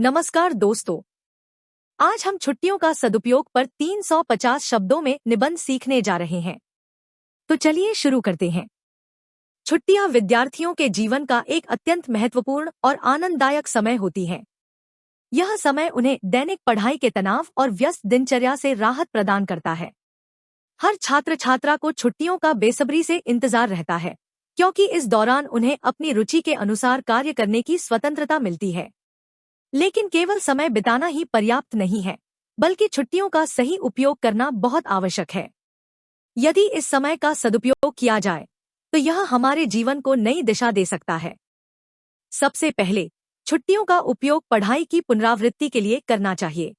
नमस्कार दोस्तों। आज हम छुट्टियों का सदुपयोग पर 350 शब्दों में निबंध सीखने जा रहे हैं। तो चलिए शुरू करते हैं। छुट्टियां विद्यार्थियों के जीवन का एक अत्यंत महत्वपूर्ण और आनंददायक समय होती है। यह समय उन्हें दैनिक पढ़ाई के तनाव और व्यस्त दिनचर्या से राहत प्रदान करता है। हर छात्र छात्रा को छुट्टियों का बेसब्री से इंतजार रहता है, क्योंकि इस दौरान उन्हें अपनी रुचि के अनुसार कार्य करने की स्वतंत्रता मिलती है। लेकिन केवल समय बिताना ही पर्याप्त नहीं है, बल्कि छुट्टियों का सही उपयोग करना बहुत आवश्यक है। यदि इस समय का सदुपयोग किया जाए तो यह हमारे जीवन को नई दिशा दे सकता है। सबसे पहले, छुट्टियों का उपयोग पढ़ाई की पुनरावृत्ति के लिए करना चाहिए।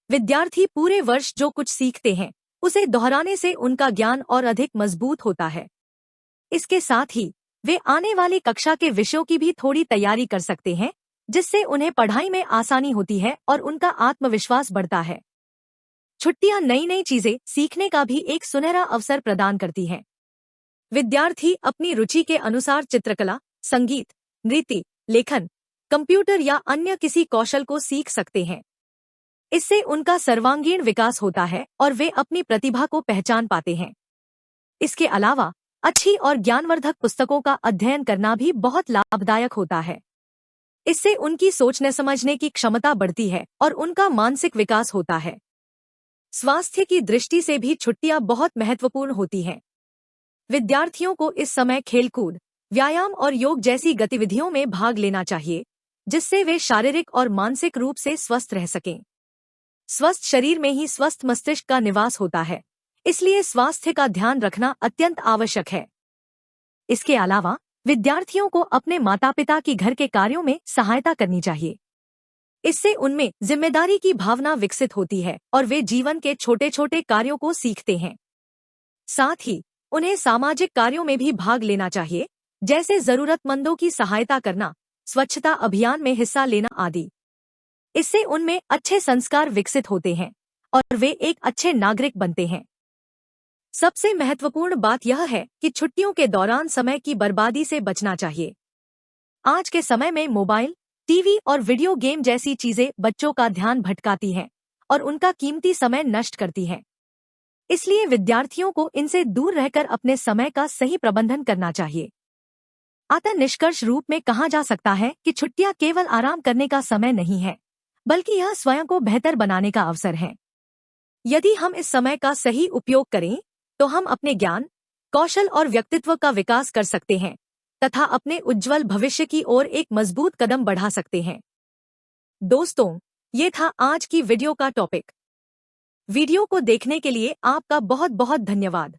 विद्यार्थी पूरे वर्ष जो कुछ सीखते हैं, उसे दोहराने से उनका ज्ञान और अधिक मजबूत होता है। इसके साथ ही वे आने वाली कक्षा के विषयों की भी थोड़ी तैयारी कर सकते हैं, जिससे उन्हें पढ़ाई में आसानी होती है और उनका आत्मविश्वास बढ़ता है। छुट्टियां नई नई चीजें सीखने का भी एक सुनहरा अवसर प्रदान करती हैं। विद्यार्थी अपनी रुचि के अनुसार चित्रकला, संगीत, नृत्य, लेखन, कंप्यूटर या अन्य किसी कौशल को सीख सकते हैं। इससे उनका सर्वांगीण विकास होता है और वे अपनी प्रतिभा को पहचान पाते हैं। इसके अलावा अच्छी और ज्ञानवर्धक पुस्तकों का अध्ययन करना भी बहुत लाभदायक होता है। इससे उनकी सोचने समझने की क्षमता बढ़ती है और उनका मानसिक विकास होता है। स्वास्थ्य की दृष्टि से भी छुट्टियां बहुत महत्वपूर्ण होती हैं। विद्यार्थियों को इस समय खेलकूद, व्यायाम और योग जैसी गतिविधियों में भाग लेना चाहिए, जिससे वे शारीरिक और मानसिक रूप से स्वस्थ रह सकें। स्वस्थ शरीर में ही स्वस्थ मस्तिष्क का निवास होता है, इसलिए स्वास्थ्य का ध्यान रखना अत्यंत आवश्यक है। इसके अलावा विद्यार्थियों को अपने माता पिता की घर के कार्यों में सहायता करनी चाहिए। इससे उनमें जिम्मेदारी की भावना विकसित होती है और वे जीवन के छोटे छोटे कार्यों को सीखते हैं। साथ ही उन्हें सामाजिक कार्यों में भी भाग लेना चाहिए, जैसे जरूरतमंदों की सहायता करना, स्वच्छता अभियान में हिस्सा लेना आदि। इससे उनमें अच्छे संस्कार विकसित होते हैं और वे एक अच्छे नागरिक बनते हैं। सबसे महत्वपूर्ण बात यह है कि छुट्टियों के दौरान समय की बर्बादी से बचना चाहिए। आज के समय में मोबाइल, टीवी और वीडियो गेम जैसी चीजें बच्चों का ध्यान भटकाती हैं और उनका कीमती समय नष्ट करती हैं। इसलिए विद्यार्थियों को इनसे दूर रहकर अपने समय का सही प्रबंधन करना चाहिए। अतः निष्कर्ष रूप में कहा जा सकता है कि छुट्टियां केवल आराम करने का समय नहीं है, बल्कि यह स्वयं को बेहतर बनाने का अवसर है। यदि हम इस समय का सही उपयोग करें तो हम अपने ज्ञान, कौशल और व्यक्तित्व का विकास कर सकते हैं तथा अपने उज्जवल भविष्य की ओर एक मजबूत कदम बढ़ा सकते हैं। दोस्तों, ये था आज की वीडियो का टॉपिक। वीडियो को देखने के लिए आपका बहुत बहुत धन्यवाद।